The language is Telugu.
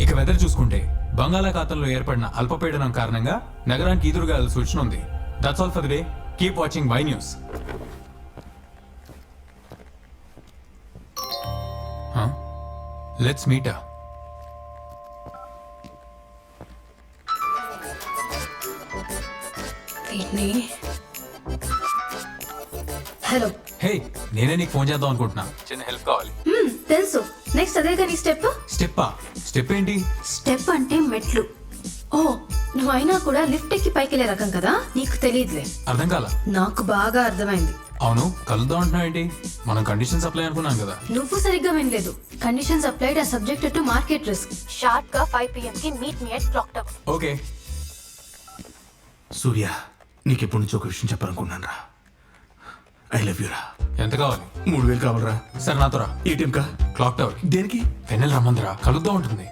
ఇక వెదర్ చూసుకుంటే బంగాళాఖాతంలో ఏర్పడిన అల్పపీడనం కారణంగా నగరానికి ఈదురుగాల సూచన ఉంది. That's all for the day. Keep watching Y news. Let's meet. Hello. Hey, నేనే నీకు ఫోన్ చేద్దాం అనుకుంటున్నా. చిన్న హెల్ప్ కావాలి. తెలుసు. నెక్స్ట్ అదే కానీ స్టెప్. స్టెప్ ఏంటి? స్టెప్ అంటే మెట్లు. ఓ, నువ్వు అయినా కూడా లిఫ్ట్ ఎక్కి పైకి వెళ్ళే రకం కదా, నీకు తెలియదులే. అర్థం కాల. నాకు బాగా అర్థమైంది. అవును, కలుద్దాం అంటున్నావు ఏంటి? మనం కండిషన్స్ అప్లై అనుకున్నాం కదా. నువ్వు సరిగ్గా వినలేదు. కండిషన్స్ అప్లైడ్ ఆ subject to market risk. Sharp గా 5 PM కి meet me at clock tower. Okay. Surya, నీకెప్పటి నుంచో ఒక విషయం చెప్పాలనుకున్నాను రా. ఐ లవ్ యూ రా. ఎంత కావాలి? 3000 కావాలరా. సరే, నాతో రా. ఏటీఎం కా? Clock tower. దేనికి? వెన్నెల రమ్మందిరా, కలుద్దాం ఉంటుంది.